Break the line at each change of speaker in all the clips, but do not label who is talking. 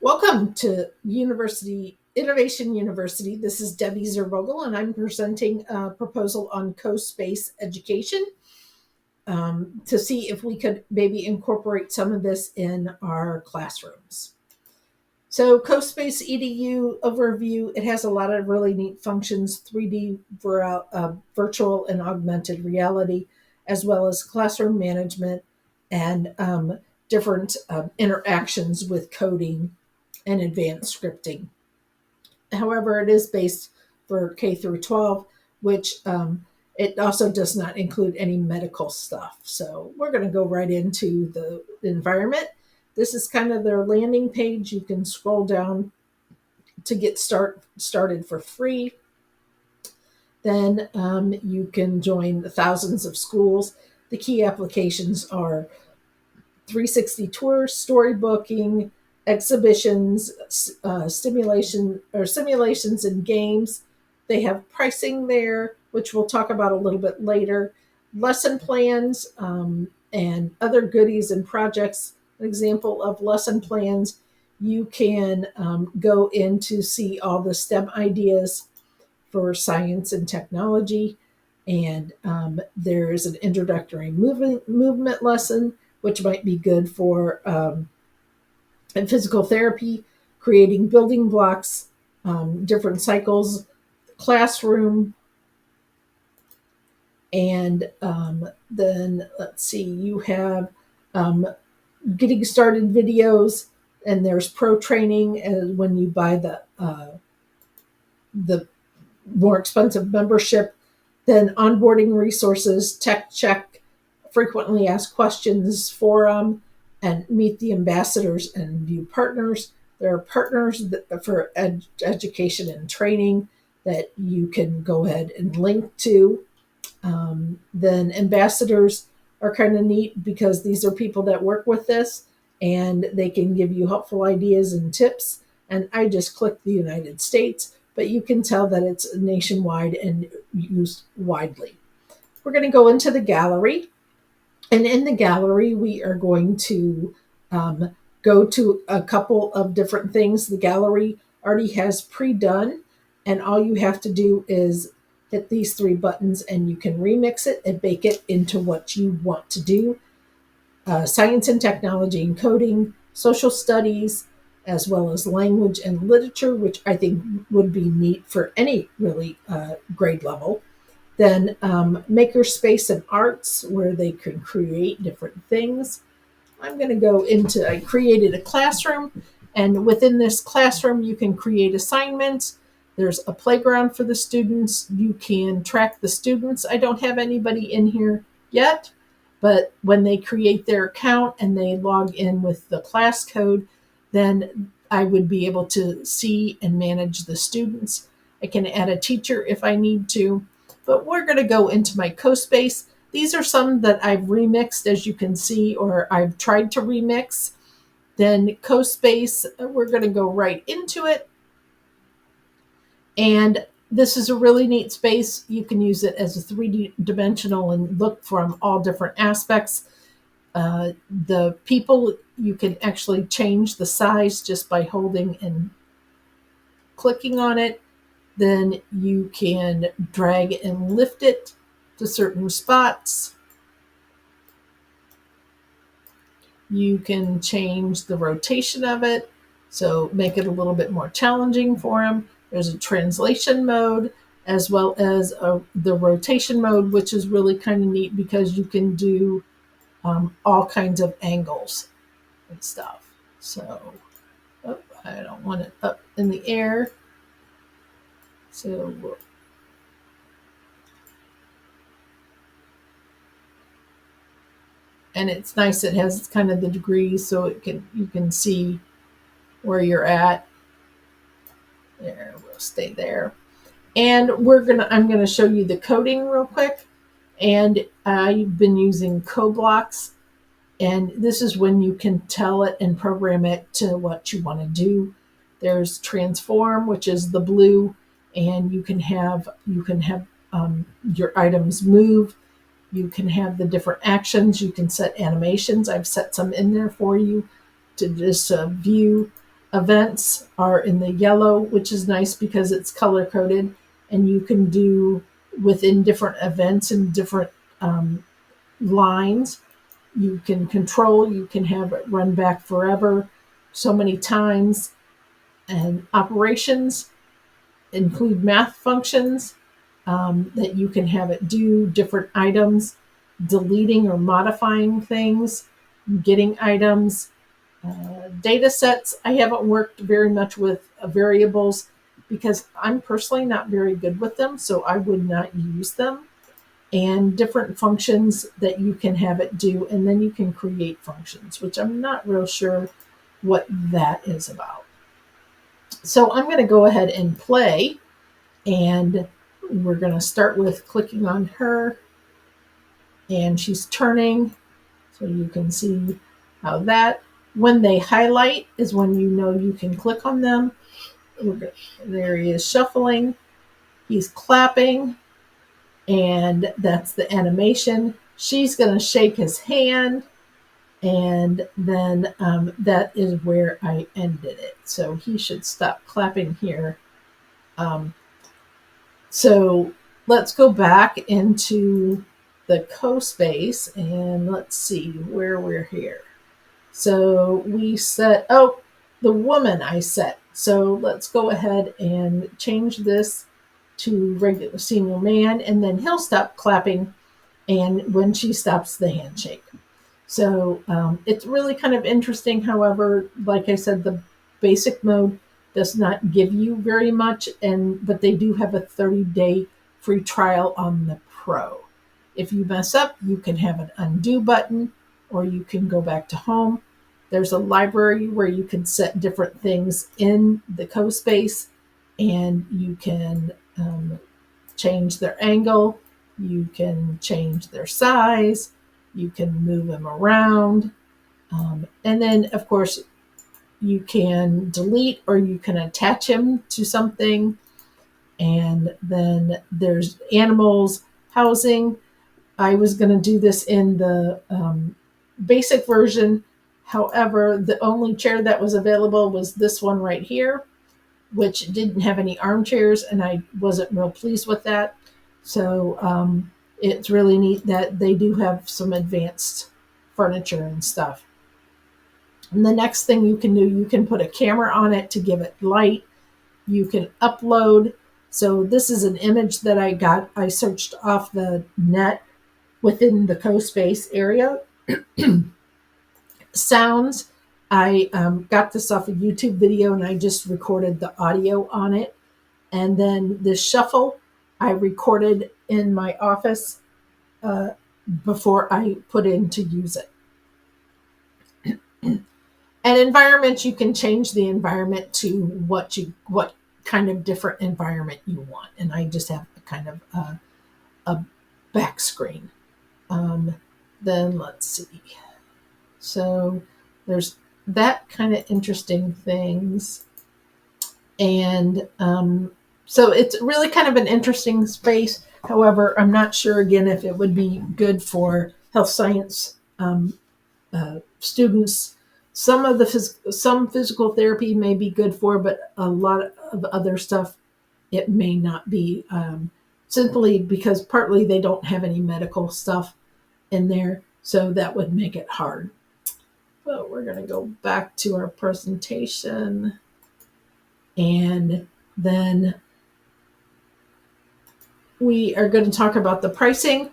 Welcome to Innovation University. This is Debbie Ziervogel, and I'm presenting a proposal on co-space education to see if we could maybe incorporate some of this in our classrooms. So CoSpaceEdu overview, it has a lot of really neat functions, 3D virtual and augmented reality, as well as classroom management and different interactions with coding and advanced scripting. However, it is based for K through 12, which it also does not include any medical stuff. So we're going to go right into the environment. This is kind of their landing page. You can scroll down to get started for free. Then you can join the thousands of schools. The key applications are 360 tours, storybooking, exhibitions, simulations and games. They have pricing there, which we'll talk about a little bit later. Lesson plans and other goodies and projects. An example of lesson plans, you can go in to see all the STEM ideas for science and technology. And there's an introductory movement lesson, which might be good for physical therapy, creating building blocks, different cycles, classroom, and then let's see, you have getting started videos, and there's pro training when you buy the more expensive membership, then onboarding resources, tech check, frequently asked questions forum, and meet the ambassadors and view partners. There are partners for education and training that you can go ahead and link to. Then ambassadors are kind of neat because these are people that work with this and they can give you helpful ideas and tips. And I just clicked the United States, but you can tell that it's nationwide and used widely. We're going to go into the gallery. And in the gallery, we are going to go to a couple of different things. The gallery already has pre-done, and all you have to do is hit these three buttons and you can remix it and bake it into what you want to do. Science and technology and coding, social studies, as well as language and literature, which I think would be neat for any really grade level. Then makerspace and arts, where they can create different things. I'm going to go into, I created a classroom, and within this classroom, you can create assignments. There's a playground for the students. You can track the students. I don't have anybody in here yet, but when they create their account and they log in with the class code, then I would be able to see and manage the students. I can add a teacher if I need to. But we're going to go into my CoSpace. These are some that I've remixed, as you can see, or I've tried to remix. Then CoSpace, we're going to go right into it. And this is a really neat space. You can use it as a 3D dimensional and look from all different aspects. The people, you can actually change the size just by holding and clicking on it. Then you can drag and lift it to certain spots. You can change the rotation of it, so make it a little bit more challenging for them. There's a translation mode as well as the rotation mode, which is really kind of neat because you can do all kinds of angles and stuff. So, I don't want it up in the air. So and it's nice, it has kind of the degrees so you can see where you're at. There, we'll stay there. And I'm gonna show you the coding real quick. And I've been using CoBlocks, and this is when you can tell it and program it to what you want to do. There's transform, which is the blue, and you can have your items move. You can have the different actions. You can set animations. I've set some in there for you to just view. Events are in the yellow, which is nice because it's color coded, and you can do within different events and different um, lines. You can control, you can have it run back forever so many times. And operations include math functions that you can have it do different items, deleting or modifying things, getting items. Data sets, I haven't worked very much with variables because I'm personally not very good with them, so I would not use them. And different functions that you can have it do, and then you can create functions, which I'm not real sure what that is about. So I'm going to go ahead and play, and we're going to start with clicking on her, and she's turning, so you can see how that, when they highlight is when you know you can click on them. There he is shuffling, he's clapping, and that's the animation. She's going to shake his hand, and then that is where I ended it. So he should stop clapping here. So let's go back into the CoSpace and let's see where we're here. So we set, oh, the woman I set. So let's go ahead and change this to regular senior man, and then he'll stop clapping and when she stops the handshake. So it's really kind of interesting. However, like I said, the basic mode does not give you very much, but they do have a 30-day free trial on the Pro. If you mess up, you can have an undo button, or you can go back to home. There's a library where you can set different things in the CoSpace, and you can change their angle, you can change their size, you can move them around. And then, of course, you can delete or you can attach him to something. And then there's animals, housing. I was going to do this in the basic version. However, the only chair that was available was this one right here, which didn't have any armchairs, and I wasn't real pleased with that. So it's really neat that they do have some advanced furniture and stuff. And the next thing you can do, you can put a camera on it to give it light. You can upload. So this is an image that I got. I searched off the net within the CoSpace area. Sounds, I got this off a YouTube video and I just recorded the audio on it. And then the shuffle, I recorded in my office before I put in to use it. And environment, you can change the environment to what kind of different environment you want. And I just have a kind of a back screen. Then let's see. So there's that kind of interesting things. And so it's really kind of an interesting space. However, I'm not sure, again, if it would be good for health science students. Some physical therapy may be good for, but a lot of other stuff it may not be. Simply because partly they don't have any medical stuff in there, so that would make it hard. But we're going to go back to our presentation, and then we are going to talk about the pricing.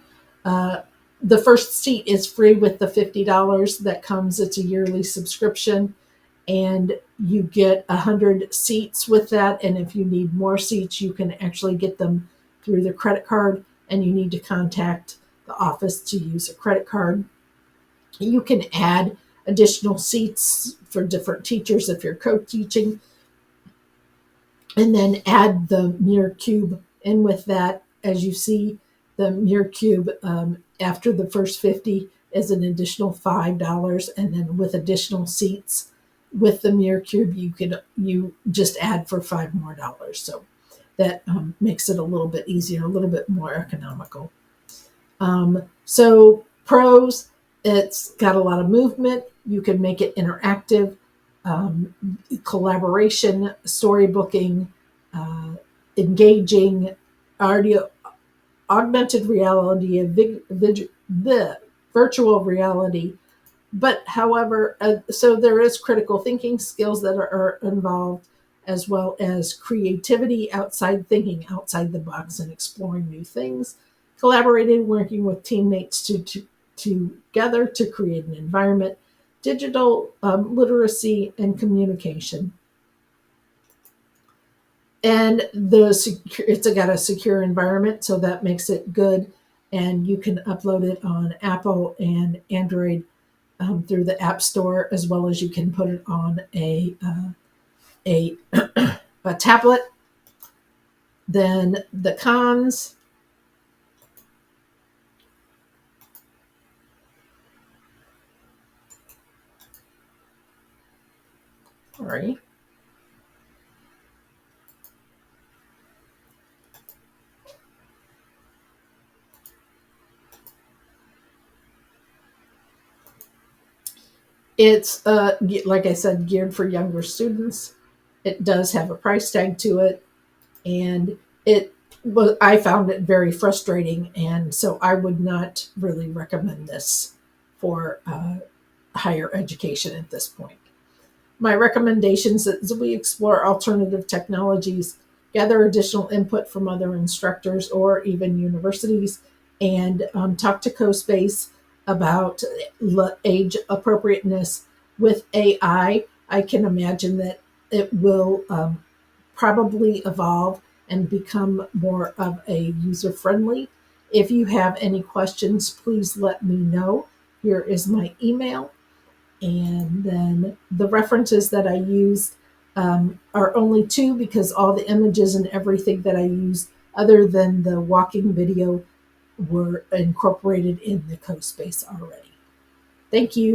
The first seat is free with the $50 that comes. It's a yearly subscription, and you get 100 seats with that. And if you need more seats, you can actually get them through the credit card, and you need to contact the office to use a credit card. You can add additional seats for different teachers if you're co-teaching, and then add the mirror cube in with that. As you see, the mirror cube after the first 50 is an additional $5, and then with additional seats with the mirror cube, you just add for $5 more. So that makes it a little bit easier, a little bit more economical. So pros, it's got a lot of movement. You can make it interactive. collaboration, storybooking, engaging, audio, augmented reality, the virtual reality. But however, so there is critical thinking skills that are involved, as well as creativity, outside thinking outside the box and exploring new things, collaborating, working with teammates together to create an environment, digital literacy and communication. And it's got a secure environment, so that makes it good. And you can upload it on Apple and Android through the App Store, as well as you can put it on a a tablet. Then the cons. Sorry. It's like I said, geared for younger students. It does have a price tag to it, and it was I found it very frustrating, and so I would not really recommend this for higher education at this point. My recommendations is we explore alternative technologies, gather additional input from other instructors or even universities, and talk to CoSpace about age appropriateness. With AI, I can imagine that it will probably evolve and become more of a user friendly. If you have any questions, please let me know. Here is my email. And then the references that I used are only two, because all the images and everything that I used, other than the walking video, were incorporated in the CoSpace already. Thank you.